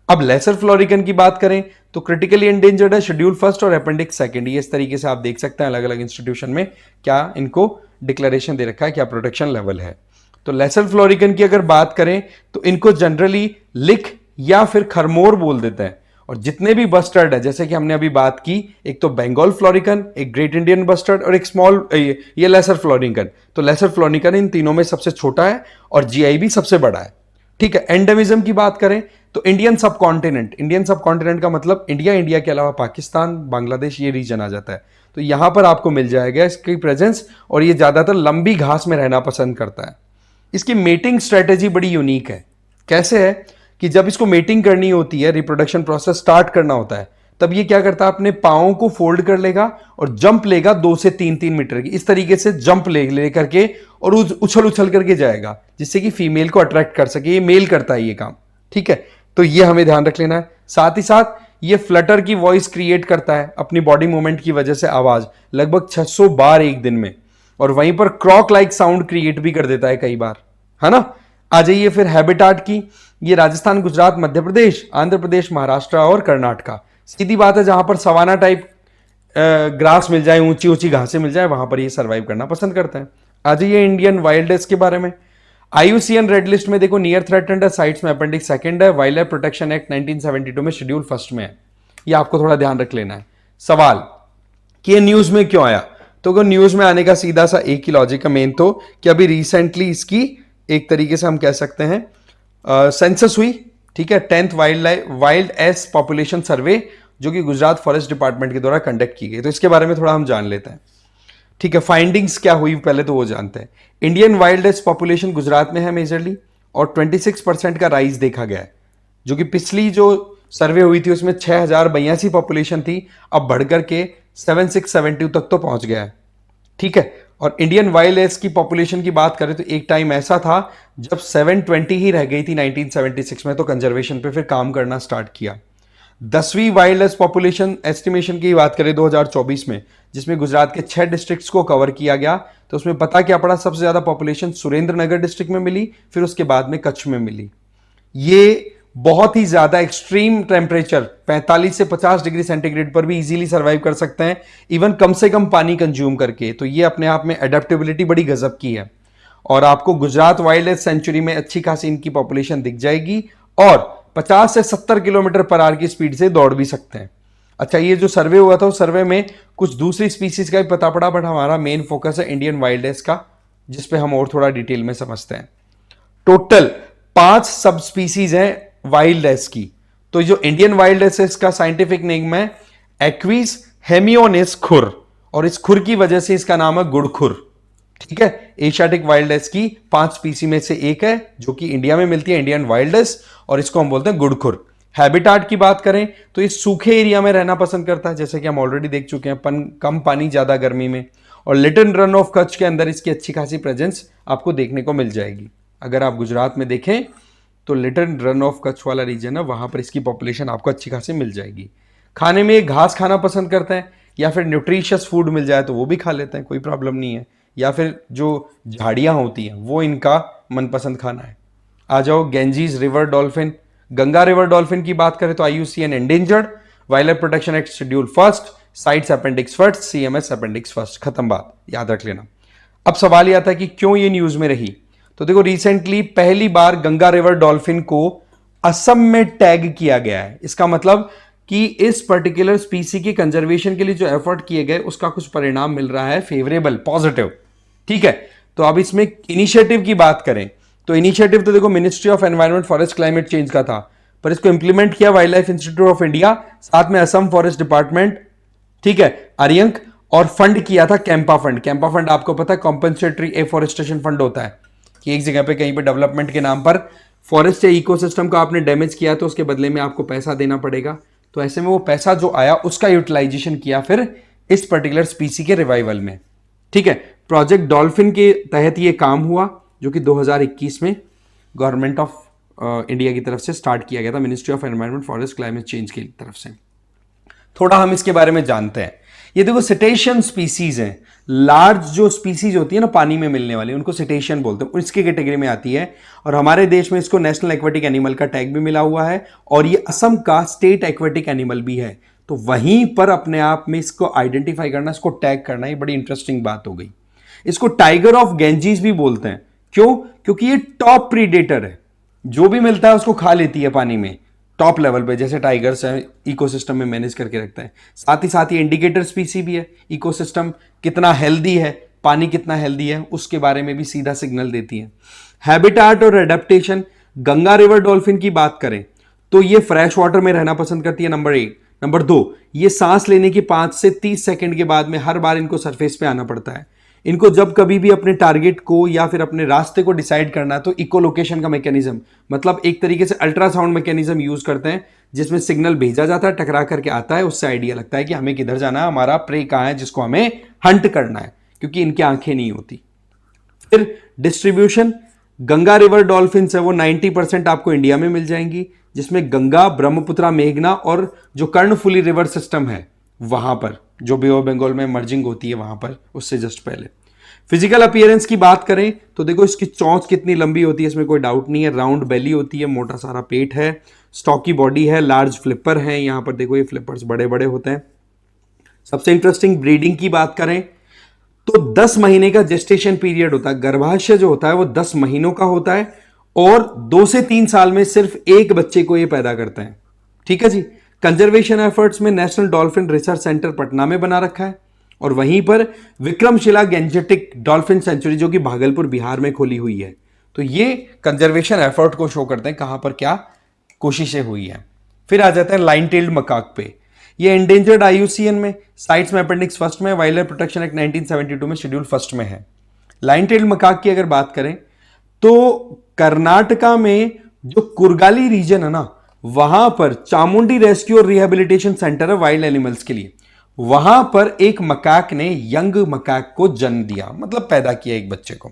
अब लेसर फ्लोरिकन की बात करें तो क्रिटिकली एंडेंजर्ड है, शेड्यूल फर्स्ट और अपेंडिक्स सेकंड। ये इस तरीके से आप देख सकते हैं अलग अलग इंस्टीट्यूशन में क्या इनको डिक्लेरेशन दे रखा है, क्या प्रोटेक्शन लेवल है। तो लेसर फ्लोरिकन की अगर बात करें तो इनको जनरली लिख या फिर खरमोर बोल देते हैं। और जितने भी बस्टर्ड है, जैसे कि हमने अभी बात की, एक तो बंगाल फ्लोरिकन, एक ग्रेट इंडियन बस्टर्ड और एक स्मॉल ये लेसर फ्लोरिकन। तो लेसर फ्लोरिकन इन तीनों में सबसे छोटा है और GIB सबसे बड़ा है। ठीक है, एंडेमिज्म की बात करें तो इंडियन सब कॉन्टिनेंट का मतलब इंडिया के अलावा पाकिस्तान, बांग्लादेश, ये रीजन आ जाता है। तो यहां पर आपको मिल जाएगा इसकी प्रेजेंस, और ये ज्यादातर लंबी घास में रहना पसंद करता है। इसकी मेटिंग स्ट्रेटेजी बड़ी यूनिक है। कैसे है कि जब इसको मेटिंग करनी होती है, रिप्रोडक्शन प्रोसेस स्टार्ट करना होता है, तब ये क्या करता है, अपने पाँव को फोल्ड कर लेगा और जंप लेगा 2 से 3 मीटर की, इस तरीके से जंप ले करके और उछल करके जाएगा, जिससे कि फीमेल को अट्रैक्ट कर सके। ये मेल करता है ये काम। ठीक है, तो ये हमें ध्यान रख लेना है। साथ ही साथ ये फ्लटर की वॉइस क्रिएट करता है अपनी बॉडी मूवमेंट की वजह से, आवाज लगभग 600 बार एक दिन में, और वहीं पर क्रॉक लाइक साउंड क्रिएट भी कर देता है कई बार, है ना। आ जाइए फिर हैबिटाट की। ये राजस्थान, गुजरात, मध्य प्रदेश, आंध्र प्रदेश, महाराष्ट्र और कर्नाटका। सीधी बात है, जहां पर सवाना टाइप ग्रास मिल जाए, ऊंची ऊंची घासें मिल जाए, वहां पर ये सर्वाइव करना पसंद करते हैं। आ जाइए इंडियन वाइल्ड डेस के बारे में। IUCN रेड लिस्ट में देखो नियर थ्रेटेंड है, साइट्स में अपेंडिक्स सेकंड है, वाइल्ड लाइफ प्रोटेक्शन एक्ट 1972 में शेड्यूल फर्स्ट में है। ये आपको थोड़ा ध्यान रख लेना है। सवाल कि ये न्यूज में क्यों आया, तो अगर न्यूज में आने का सीधा सा एक ही लॉजिक है मेन, तो कि अभी रिसेंटली इसकी एक तरीके से हम कह सकते हैं सेंसस हुई। ठीक है, 10th वाइल्ड एस पॉपुलेशन सर्वे, जो कि गुजरात फॉरेस्ट डिपार्टमेंट के द्वारा कंडक्ट की गई। तो इसके बारे में थोड़ा हम जान लेते हैं। ठीक है, फाइंडिंग्स क्या हुई पहले तो वो जानते हैं। Indian wild ass population Gujarat में है मेजरली, और 26% का राइज देखा गया है, जो कि पिछली जो सर्वे हुई थी उसमें 6082 पॉपुलेशन थी, अब बढ़कर के 7672 तक तो पहुंच गया है। ठीक है, और इंडियन वाइल्ड एस की पॉपुलेशन की बात करें तो एक टाइम ऐसा था जब 720 ही रह गई थी 1976 में, तो कंजर्वेशन पे फिर काम करना स्टार्ट किया। 10वीं वाइल्ड एस पॉपुलेशन एस्टिमेशन की बात करें 2024 में, जिसमें गुजरात के 6 डिस्ट्रिक्ट्स को कवर किया गया, तो उसमें पता क्या पड़ा, सबसे ज्यादा पॉपुलेशन सुरेंद्रनगर डिस्ट्रिक्ट में मिली, फिर उसके बाद में कच्छ में मिली। ये बहुत ही ज्यादा एक्सट्रीम टेम्परेचर 45 से 50 डिग्री सेंटीग्रेड पर भी इजीली सर्वाइव कर सकते हैं, इवन कम से कम पानी कंज्यूम करके। तो ये अपने आप में एडेप्टेबिलिटी बड़ी गजब की है। और आपको गुजरात वाइल्ड लाइफ सेंचुरी में अच्छी खासी इनकी पॉपुलेशन दिख जाएगी और 50 से 70 किलोमीटर पर आवर की स्पीड से दौड़ भी सकते हैं। अच्छा, ये जो सर्वे हुआ था उस सर्वे में कुछ दूसरी स्पीसीज का भी पता पड़ा, बट हमारा मेन फोकस है इंडियन वाइल्ड लाइफ का, जिस पे हम और थोड़ा डिटेल में समझते हैं। टोटल 5 सब स्पीसीज हैं वाइल्ड लाइफ की। तो जो इंडियन वाइल्ड लाइफ है इसका साइंटिफिक नेम है एक्विस हेमियोनिस खुर, और इस खुर की वजह से इसका नाम है गुड़खुर। ठीक है, एशियाटिक वाइल्ड लाइफ की 5 स्पीसी में से एक है जो कि इंडिया में मिलती है, इंडियन वाइल्ड लाइफ, और इसको हम बोलते हैं गुड़खुर। हैबिटाट की बात करें तो ये सूखे एरिया में रहना पसंद करता है, जैसे कि हम ऑलरेडी देख चुके हैं, कम पानी ज्यादा गर्मी में। और लिटिल रन ऑफ कच्छ के अंदर इसकी अच्छी खासी प्रेजेंस आपको देखने को मिल जाएगी। अगर आप गुजरात में देखें तो लिटिल रन ऑफ कच्छ वाला रीजन है, वहां पर इसकी पॉपुलेशन आपको अच्छी खासी मिल जाएगी। खाने में ये घास खाना पसंद करते हैं, या फिर न्यूट्रिशियस फूड मिल जाए तो वो भी खा लेते हैं, कोई प्रॉब्लम नहीं है, या फिर जो झाड़ियां होती हैं वो इनका मनपसंद खाना है। आ जाओ Ganges river dolphin. Ganga river dolphin की बात करें तो IUCN endangered, wild life protection act schedule first, CITES appendix first, CMS appendix first, खत्म बात, याद रख लेना। अब सवाल यह आता है कि क्यों ये न्यूज में रही। तो देखो, रिसेंटली पहली बार गंगा रिवर डॉल्फिन को असम में टैग किया गया है। इसका मतलब कि इस पर्टिकुलर स्पीसी की कंजर्वेशन के लिए जो एफर्ट किए गए उसका कुछ परिणाम मिल रहा है, फेवरेबल, पॉजिटिव। ठीक है, तो अब इसमें इनिशिएटिव की बात करें तो इनिशिएटिव तो देखो ministry of environment forest climate change का था, पर इसको इंप्लीमेंट किया wild life institute of India, साथ में असम फॉरेस्ट डिपार्टमेंट, ठीक है, अरियंक, और फंड किया था कैंपा फंड। कैंपा फंड आपको पता है कॉम्पेंसेटरी एफॉरेस्टेशन फंड होता है, कि एक जगह पे कहीं पे डेवलपमेंट के नाम पर फॉरेस्ट या इकोसिस्टम का आपने डैमेज किया तो उसके बदले में आपको पैसा देना पड़ेगा। तो ऐसे में वो पैसा जो आया उसका यूटिलाइजेशन किया फिर इस पर्टिकुलर स्पीसी के रिवाइवल में। ठीक है, प्रोजेक्ट डॉल्फिन के तहत ये काम हुआ, जो कि 2021 में गवर्नमेंट ऑफ इंडिया की तरफ से स्टार्ट किया गया था, ministry of environment forest climate change की तरफ से। थोड़ा हम इसके बारे में जानते हैं। ये देखो सिटेशियन स्पीसीज हैं, लार्ज जो स्पीसीज होती है ना पानी में मिलने वाली, उनको सिटेशियन बोलते हैं, इसकी कैटेगरी में आती है। और हमारे देश में इसको नेशनल एक्वेटिक एनिमल का टैग भी मिला हुआ है, और ये असम का स्टेट एक्वेटिक एनिमल भी है। तो वहीं पर अपने आप में इसको आइडेंटिफाई करना, इसको टैग करना, ये बड़ी इंटरेस्टिंग बात हो गई। इसको टाइगर ऑफ गेंजीज भी बोलते हैं। क्यों? क्योंकि ये टॉप प्रीडेटर है, जो भी मिलता है उसको खा लेती है पानी में, टॉप लेवल पे, जैसे टाइगर्स है, इकोसिस्टम में मैनेज करके रखता है। साथ ही इंडिकेटर स्पीसी भी है, इकोसिस्टम कितना हेल्दी है, पानी कितना हेल्दी है, उसके बारे में भी सीधा सिग्नल देती है। हैबिटाट और एडेप्टेशन, गंगा रिवर डॉल्फिन की बात करें तो ये फ्रेश वाटर में रहना पसंद करती है, नंबर 1। नंबर 2, ये सांस लेने की 5 से 30 सेकंड के बाद में हर बार इनको सरफेस पे आना पड़ता है। इनको जब कभी भी अपने टारगेट को या फिर अपने रास्ते को डिसाइड करना है तो इकोलोकेशन का मैकेनिज्म, मतलब एक तरीके से अल्ट्रासाउंड मैकेनिज्म यूज करते हैं, जिसमें सिग्नल भेजा जाता है, टकरा करके आता है, उससे आइडिया लगता है कि हमें किधर जाना है, हमारा प्रे कहां है, जिसको हमें हंट करना है, क्योंकि इनकी आंखें नहीं होती। फिर डिस्ट्रीब्यूशन, गंगा रिवर डॉल्फिन है वो 90% आपको इंडिया में मिल जाएंगी, जिसमें गंगा, ब्रह्मपुत्रा, मेघना और जो कर्णफुली रिवर सिस्टम है वहां पर, जो बे ऑफ बंगाल में मर्जिंग होती है वहां पर, उससे जस्ट पहले। फिजिकल अपीयरेंस की बात करें तो देखो इसकी चोंच कितनी लंबी होती है, इसमें कोई डाउट नहीं है। राउंड बेली होती है, मोटा सारा पेट है, स्टॉकी बॉडी है, लार्ज फ्लिपर है, यहां पर देखो ये फ्लिपर्स बड़े बड़े होते हैं। सबसे इंटरेस्टिंग, ब्रीडिंग की बात करें तो 10 महीने का जेस्टेशन पीरियड होता है, गर्भाशय जो होता है वो 10 महीनों का होता है, और 2 से 3 साल में सिर्फ एक बच्चे को ये पैदा करते हैं। ठीक है जी। कंजर्वेशन एफर्ट्स में national dolphin research centre Patna में बना रखा है, और वहीं पर विक्रमशिला गेंजेटिक डॉल्फिन सेंचुरी जो कि भागलपुर बिहार में खोली हुई है। तो ये कंजर्वेशन एफर्ट को शो करते हैं कहां पर क्या कोशिशें हुई हैं। फिर आ जाते हैं लाइन टेल्ड मकाक पे। ये एंडेंजर्ड IUCN में, साइट्स में अपेंडिक्स फर्स्ट में, वाइल्ड लाइफ प्रोटेक्शन एक्ट 1972 में शेड्यूल फर्स्ट में है। लाइन टेल्ड मकाक की अगर बात करें तो कर्नाटका में जो कुरगाली रीजन है ना, वहां पर चामुंडी रेस्क्यू और रिहेबिलिटेशन सेंटर है वाइल्ड एनिमल्स के लिए। वहां पर एक मकाक ने यंग मकाक को जन्म दिया, मतलब पैदा किया एक बच्चे को।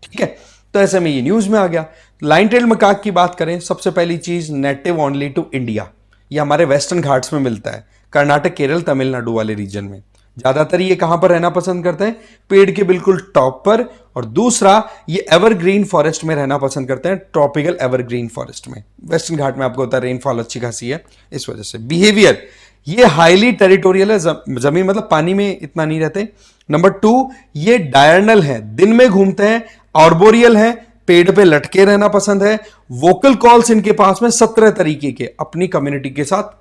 ठीक है, तो ऐसे में ये न्यूज में आ गया। लाइन टेल्ड मकाक की बात करें, सबसे पहली चीज नेटिव ओनली टू इंडिया, ये हमारे वेस्टर्न घाट्स में मिलता है, कर्नाटक, केरल, तमिलनाडु वाले रीजन में। ज्यादातर ये कहां पर रहना पसंद करते हैं? पेड़ के बिल्कुल टॉप पर। और दूसरा, ये एवरग्रीन फॉरेस्ट में रहना पसंद करते हैं, ट्रॉपिकल एवरग्रीन फॉरेस्ट में। वेस्टर्न घाट में आपको होता है रेनफॉल अच्छी खासी है, इस वजह से। बिहेवियर, ये हाईली टेरिटोरियल है, जमीन मतलब पानी में इतना नहीं रहते। नंबर 2, ये डायरनल है, दिन में घूमते हैं, आर्बोरियल है, पेड़ पे लटके रहना पसंद है। वोकल कॉल्स इनके पास में 17 तरीके के अपनी कम्युनिटी के साथ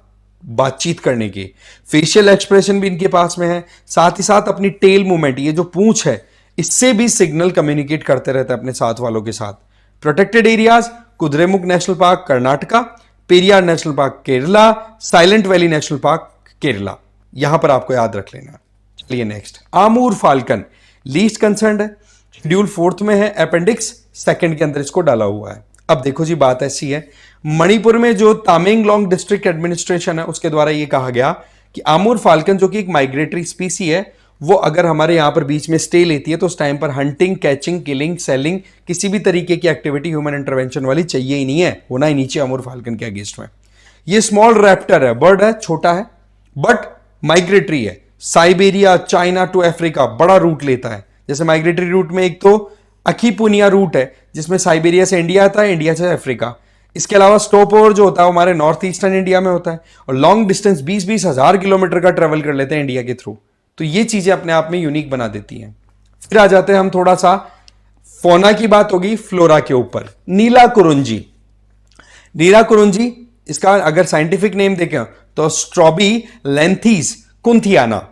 बातचीत करने के। फेशियल एक्सप्रेशन भी इनके पास में है, साथ ही साथ अपनी टेल मूवमेंट, ये जो पूंछ है, इससे भी सिग्नल कम्युनिकेट करते रहते हैं अपने साथ वालों के साथ। Protected areas, Kudremukh national park Karnataka, Periyar national park Kerala, silent valley national park Kerala. यहां पर आपको याद रख लेना। चलिए next, Amur falcon least concern है, शेड्यूल 4th में है, अपेंडिक्स 2nd के अंदर इसको डाला हुआ है। अब देखो जी, बात ऐसी है, मणिपुर में जो तामेंगलोंग डिस्ट्रिक्ट एडमिनिस्ट्रेशन है उसके द्वारा यह कहा गया कि आमूर फाल्कन जो कि एक माइग्रेटरी स्पीसी है, वो अगर हमारे यहां पर बीच में स्टे लेती है तो उस टाइम पर हंटिंग, कैचिंग, किलिंग, सेलिंग, किसी भी तरीके की एक्टिविटी ह्यूमन इंटरवेंशन वाली चाहिए ही नहीं है, होना ही नीचे आमूर फाल्कन के अगेंस्ट में। ये स्मॉल रैप्टर है, बर्ड है, छोटा है, बट माइग्रेटरी है। साइबेरिया, चाइना टू अफ्रीका बड़ा रूट लेता है। जैसे माइग्रेटरी रूट में एक तो अखीपुनिया रूट है जिसमें साइबेरिया से इंडिया आता है, इंडिया से अफ्रीका। इसके अलावा स्टॉप ओवर जो होता है वो हमारे नॉर्थ ईस्टर्न इंडिया में होता है, और लॉन्ग डिस्टेंस 20-20 हजार किलोमीटर का ट्रेवल कर लेते हैं इंडिया के थ्रू। तो ये चीजें अपने आप में यूनिक बना देती हैं। फिर आ जाते हैं हम थोड़ा सा फोना की बात होगी, फ्लोरा के ऊपर। नीला कुरुंजी, नीला कुरुंजी इसका अगर साइंटिफिक नेम देखें तो स्ट्रॉबी लेंथीज कुंथियाना।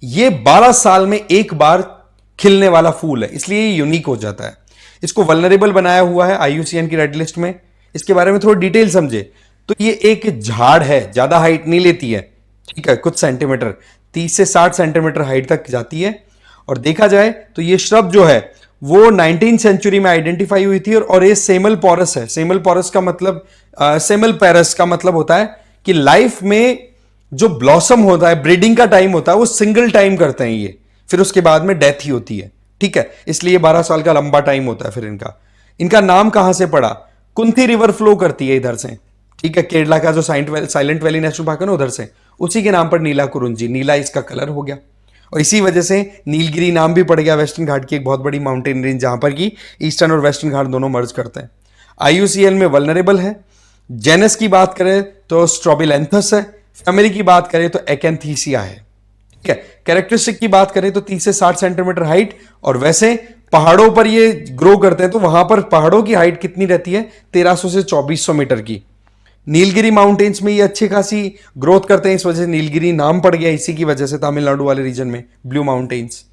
ये 12 साल में एक बार खिलने वाला फूल है, इसलिए ये यूनिक हो जाता है। इसको वल्नरेबल बनाया हुआ है IUCN की रेड लिस्ट में। इसके बारे में थोड़ी डिटेल समझे तो ये एक झाड़ है, ज्यादा हाइट नहीं लेती है, ठीक है, कुछ सेंटीमीटर, 30 से 60 सेंटीमीटर हाइट तक जाती है। और देखा जाए तो ये श्रब जो है वो 19th सेंचुरी में आइडेंटिफाई हुई थी, और ये सेमल पॉरस है। सेमल पॉरस का मतलब सेमल पैरस का मतलब होता है कि लाइफ में जो ब्लॉसम होता है, ब्रीडिंग का टाइम होता है, वो सिंगल टाइम करते हैं ये, फिर उसके बाद में डेथ ही होती है, ठीक है। इसलिए 12 साल का लंबा टाइम होता है। फिर इनका नाम कहां से पड़ा? कुंथी रिवर फ्लो करती है इधर से, ठीक है, केरला का जो साइलेंट वैली नेशनल पार्क है ना उधर से, उसी के नाम पर नीला कुरुंजी, नीला इसका कलर हो गया। और इसी वजह से नीलगिरी नाम भी पड़ गया वेस्टर्न घाट की एक बहुत बड़ी माउंटेन रेंज जहां पर की ईस्टर्न और वेस्टर्न घाट दोनों मर्ज करते हैं। IUCN में वल्नरेबल है। जेनस की बात करें तो स्ट्रॉबिलेंथस है। फैमिली की बात करें तो एक्एंथीसिया है, ठीक है। कैरेक्टरिस्टिक की बात करें तो 30 से 60 सेंटीमीटर हाइट, और वैसे पहाड़ों पर ये ग्रो करते हैं तो वहां पर पहाड़ों की हाइट कितनी रहती है? 1300 से 2400 मीटर की। नीलगिरी माउंटेन्स में ये अच्छी खासी ग्रोथ करते हैं, इस वजह से नीलगिरी नाम पड़ गया इसी की वजह से, तमिलनाडु वाले रीजन में ब्लू माउंटेन्स।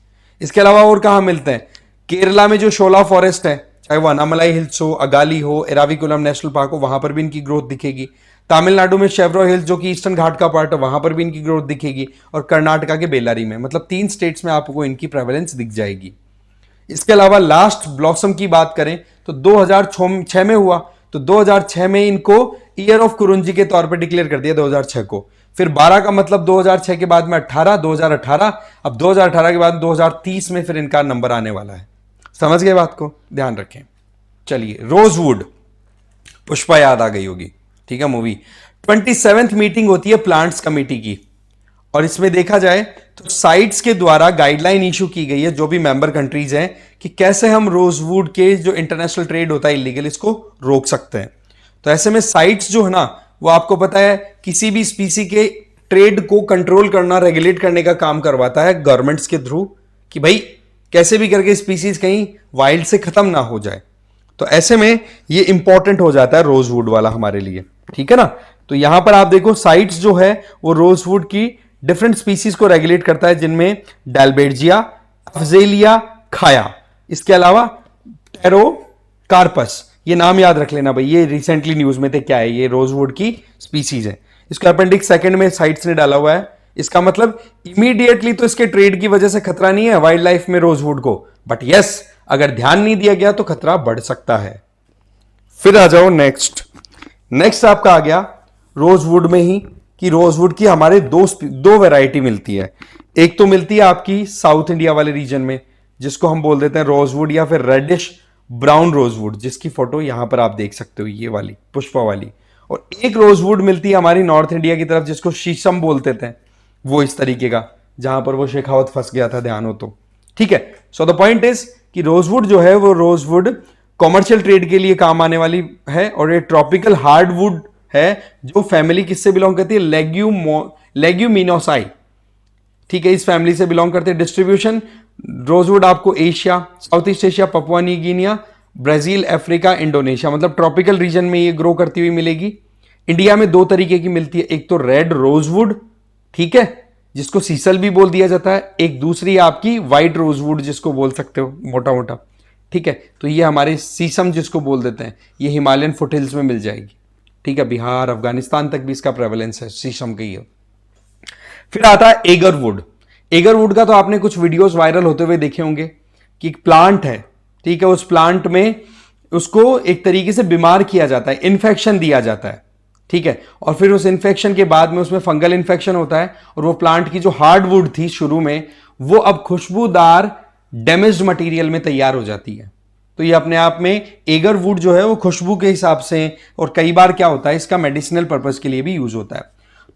इसके अलावा और कहां मिलते हैं? केरला में जो शोला फॉरेस्ट है, चाहे वो अनामलाई हिल्स हो, अगाली हो, एराविकुलम नेशनल पार्क हो, वहां पर भी इनकी ग्रोथ दिखेगी। तमिलनाडु में शेवरो हिल्स जो कि ईस्टर्न घाट का पार्ट है, वहां पर भी इनकी ग्रोथ दिखेगी। और कर्नाटका के बेल्लारी में, मतलब 3 स्टेट्स में आपको इनकी प्रेवलेंस दिख जाएगी। इसके अलावा लास्ट ब्लॉसम की बात करें तो 2006 में हुआ, तो 2006 में इनको ईयर ऑफ कुरुंजी के तौर पर डिक्लेयर कर दिया 2006 को। फिर 12 का मतलब 2006 के बाद में 18, 2018, अब 2018 के बाद 2030 में फिर इनका नंबर आने वाला है। समझ गए बात को? ध्यान रखें। चलिए, रोजवुड, पुष्पा याद आ गई होगी, ठीक है, मूवी। 27th मीटिंग होती है प्लांट्स कमेटी की, और इसमें देखा जाए तो साइट्स के द्वारा गाइडलाइन इशू की गई है जो भी मेंबर कंट्रीज हैं कि कैसे हम रोजवुड के जो इंटरनेशनल ट्रेड होता है इलीगल, इसको रोक सकते हैं। तो ऐसे में साइट्स जो है ना, वो आपको पता है किसी भी स्पीसी के ट्रेड को कंट्रोल करना, रेगुलेट करने का काम करवाता है गवर्नमेंट्स के थ्रू, कि भाई कैसे भी करके स्पीसीज कहीं वाइल्ड से खत्म ना हो जाए। तो ऐसे में ये इंपॉर्टेंट हो जाता है रोजवुड वाला हमारे लिए, ठीक है ना। तो यहां पर आप देखो साइट्स जो है वो रोजवुड की डिफरेंट स्पीसीज को रेगुलेट करता है, जिनमें डाल्बेर्जिया, अफजेलिया, खाया, इसके अलावा टेरो कार्पस, ये नाम याद रख लेना भाई, ये रिसेंटली न्यूज में थे। क्या है ये? रोजवुड की स्पीसीज है। इसको अपेंडिक्स 2 में साइट्स ने डाला हुआ है। इसका मतलब इमीडिएटली तो इसके ट्रेड की वजह से खतरा नहीं है वाइल्ड लाइफ में रोजवुड को, बट यस, अगर ध्यान नहीं दिया गया तो खतरा बढ़ सकता है। फिर आ जाओ नेक्स्ट आपका आ गया रोजवुड में ही, कि रोजवुड की हमारे दो वैरायटी मिलती है। एक तो मिलती है आपकी साउथ इंडिया वाले रीजन में, जिसको हम बोल देते हैं रोजवुड या फिर रेडिश ब्राउन रोजवुड, जिसकी फोटो यहां पर आप देख सकते हो, ये वाली पुष्पा वाली। और एक रोजवुड मिलती है हमारी नॉर्थ इंडिया की तरफ, जिसको शीशम बोलते थे, वो इस तरीके का, जहां पर वो शेखावत फंस गया था, ध्यान हो तो, ठीक है। सो द पॉइंट इज कि रोजवुड जो है वो रोजवुड कॉमर्शियल ट्रेड के लिए काम आने वाली है, और ये ट्रॉपिकल हार्डवुड है जो फैमिली किससे बिलोंग करती है? लेग्यूमिनोसाई, ठीक है, इस फैमिली से बिलोंग करते हैं। डिस्ट्रीब्यूशन रोजवुड आपको Asia, south east Asia, Papua new Guinea, Brazil, Africa, Indonesia, मतलब ट्रॉपिकल रीजन में ये ग्रो करती हुई मिलेगी। इंडिया में दो तरीके की मिलती है, एक तो रेड रोजवुड, ठीक है, जिसको सीसल भी बोल दिया जाता है, एक दूसरी आपकी व्हाइट रोजवुड जिसको बोल सकते हो मोटा मोटा, ठीक है। तो ये हमारे सीसम जिसको बोल देते हैं, ये हिमालयन फुटहिल्स में मिल जाएगी, ठीक है। बिहार, अफगानिस्तान तक भी इसका प्रेवलेंस है शीशम की। फिर आता है एगरवुड। एगरवुड का तो आपने कुछ वीडियोस वायरल होते हुए देखे होंगे कि एक प्लांट है, ठीक है, उस प्लांट में उसको एक तरीके से बीमार किया जाता है, इन्फेक्शन दिया जाता है, ठीक है, और फिर उस इन्फेक्शन के बाद में उसमें फंगल इन्फेक्शन होता है और वो प्लांट की जो हार्डवुड थी शुरू में, वो अब खुशबूदार डैमेज्ड मटेरियल में तैयार हो जाती है। तो ये अपने आप में एगरवुड जो है वो खुशबू के हिसाब से, और कई बार क्या होता है इसका मेडिसिनल पर्पज के लिए भी यूज होता है।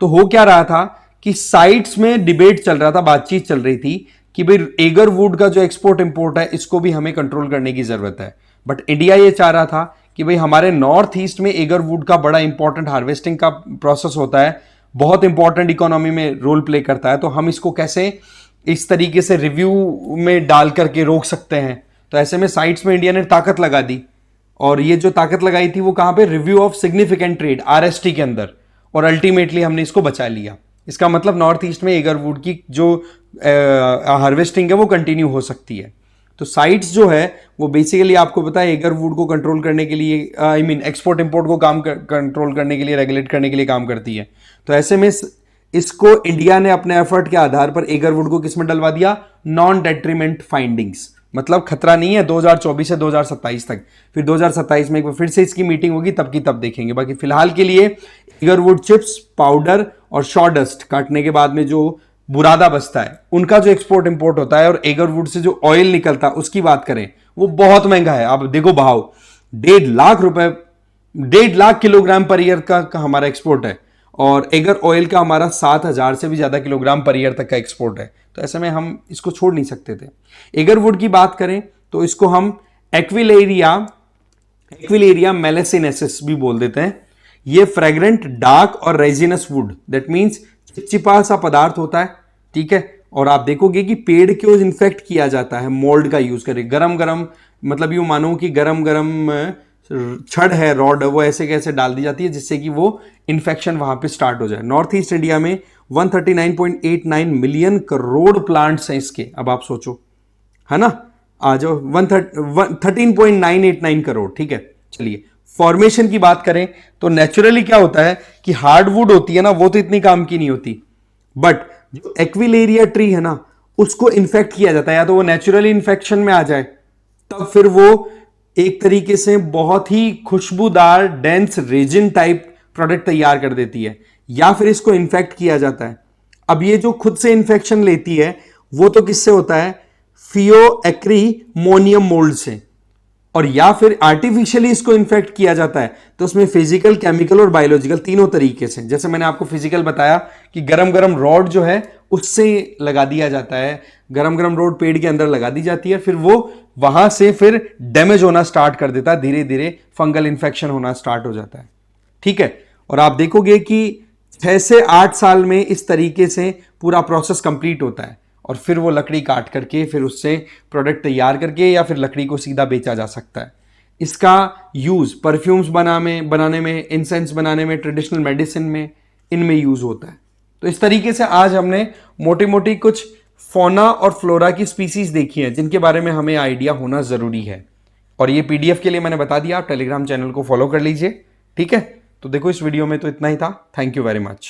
तो हो क्या रहा था कि साइट्स में डिबेट चल रहा था, बातचीत चल रही थी कि भाई एगरवुड का जो एक्सपोर्ट इंपोर्ट है इसको भी हमें कंट्रोल करने की जरूरत है। बट इंडिया ये चाह रहा था कि भाई हमारे नॉर्थ ईस्ट में एगरवुड का बड़ा इंपॉर्टेंट हार्वेस्टिंग का प्रोसेस होता है, बहुत इंपॉर्टेंट इकोनॉमी में रोल प्ले करता है, तो हम इसको कैसे इस तरीके से रिव्यू में डाल करके रोक सकते हैं। तो ऐसे में साइट्स में इंडिया ने ताकत लगा दी, और ये जो ताकत लगाई थी वो कहां पे, review of significant trade RST के अंदर, और अल्टीमेटली हमने इसको बचा लिया। इसका मतलब नॉर्थ ईस्ट में एगरवुड की जो हार्वेस्टिंग है वो कंटिन्यू हो सकती है। तो साइट्स जो है वो बेसिकली आपको पता है एगरवुड को कंट्रोल करने के लिए, आई मीन एक्सपोर्ट इंपोर्ट को कंट्रोल करने के लिए, रेगुलेट करने के लिए काम करती है। तो ऐसे में इसको इंडिया ने अपने एफर्ट के आधार पर एगरवुड को किसमें डलवा दिया, नॉन डेट्रीमेंट फाइंडिंग्स, मतलब खतरा नहीं है 2024 से 2027 तक। फिर 2027 में एक बार फिर से इसकी मीटिंग होगी, तब की तब देखेंगे। बाकी फिलहाल के लिए एगरवुड चिप्स, पाउडर और शॉडस्ट काटने के बाद में जो बुरादा बचता है उनका जो एक्सपोर्ट इंपोर्ट होता है, और एगरवुड से जो ऑयल निकलता है उसकी बात करें, वो बहुत महंगा है। आप देखो भाव, 1.5 लाख रुपए, 1.5 लाख किलोग्राम पर ईयर का हमारा एक्सपोर्ट है, और एगर ऑयल का हमारा 7,000 से भी ज्यादा किलोग्राम पर ईयर तक का एक्सपोर्ट है। तो ऐसे में हम इसको छोड़ नहीं सकते थे। एगरवुड की बात करें तो इसको हम एक्विलेरिया मेलेसिनेसिस भी बोल देते हैं। ये फ्रेग्रेंट, डार्क और रेजिनस वुड, दैट मीन्स चिपचिपा सा पदार्थ होता है, ठीक है। और आप देखोगे कि पेड़ को इन्फेक्ट किया जाता है मोल्ड का यूज करके, गरम गरम, मतलब यूं मानो कि गरम गरम छड़ है, रॉड, वो ऐसे कैसे डाल दी जाती है जिससे कि वो इन्फेक्शन वहां पे स्टार्ट हो जाए। नॉर्थ ईस्ट इंडिया में 139.89 मिलियन करोड़ प्लांट्स हैं इसके, अब आप सोचो, है ना, आ जाओ 13.989 करोड़, ठीक है। चलिए फॉर्मेशन की बात करें तो नेचुरली क्या होता है कि हार्डवुड होती है ना, वो तो इतनी काम की नहीं होती, बट जो एक्विलेरिया ट्री है ना उसको इन्फेक्ट किया जाता है, या तो वो नेचुरली इन्फेक्शन में आ जाए, तब फिर वो एक तरीके से बहुत ही खुशबूदार डेंस रेजिन टाइप प्रोडक्ट तैयार कर देती है, या फिर इसको इन्फेक्ट किया जाता है। अब ये जो खुद से इन्फेक्शन लेती है वो तो किससे होता है, फियोएक्रीमोनियम मोल्ड से, और या फिर आर्टिफिशियली इसको इन्फेक्ट किया जाता है, तो उसमें फिजिकल, केमिकल और बायोलॉजिकल तीनों तरीके से। जैसे मैंने आपको फिजिकल बताया कि गरम गरम रॉड जो है उससे लगा दिया जाता है, गरम गरम रॉड पेड़ के अंदर लगा दी जाती है, फिर वो वहां से फिर डैमेज होना स्टार्ट कर देता है, धीरे धीरे फंगल इन्फेक्शन होना स्टार्ट हो जाता है, ठीक है। और आप देखोगे कि 6 से 8 साल में इस तरीके से पूरा प्रोसेस कंप्लीट होता है, और फिर वो लकड़ी काट करके फिर उससे प्रोडक्ट तैयार करके या फिर लकड़ी को सीधा बेचा जा सकता है। इसका यूज परफ्यूम्स बनाने में, इंसेंस बनाने में, ट्रेडिशनल मेडिसिन में, इनमें यूज होता है। तो इस तरीके से आज हमने मोटी मोटी कुछ फौना और फ्लोरा की स्पीसीज देखी है जिनके बारे में हमें आइडिया होना जरूरी है, और ये पीडीएफ के लिए मैंने बता दिया, आप टेलीग्राम चैनल को फॉलो कर लीजिए, ठीक है। तो देखो इस वीडियो में तो इतना ही था। Thank you very much.